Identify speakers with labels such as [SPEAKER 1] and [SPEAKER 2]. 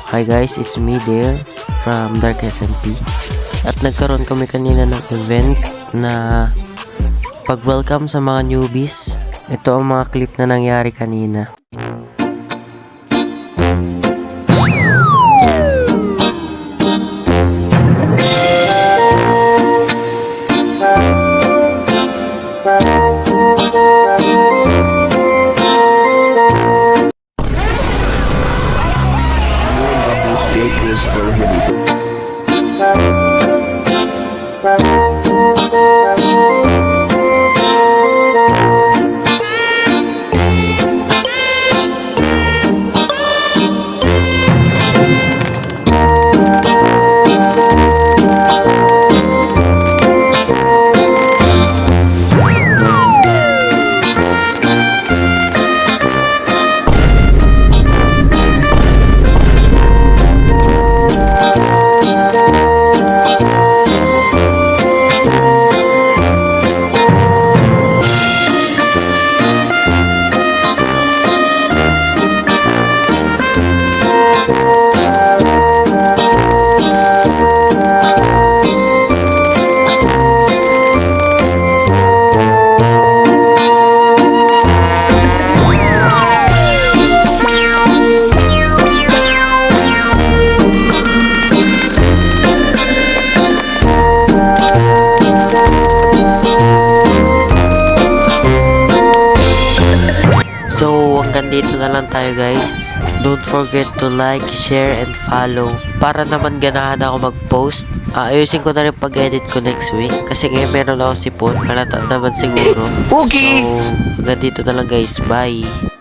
[SPEAKER 1] Hi guys, it's me Dale from Dark SMP. At nagkaroon kami kanina ng event na pag-welcome sa mga newbies. Ito ang mga clip na nangyari kanina. So, hanggang dito na lang tayo guys. Don't forget to like, share, and follow. Para naman ganahan ako mag-post. Ayusin ko na rin pag-edit ko next week. Kasi ngayon meron ako sipon. Halata naman siguro.
[SPEAKER 2] Okay!
[SPEAKER 1] So, hanggang dito na lang guys. Bye!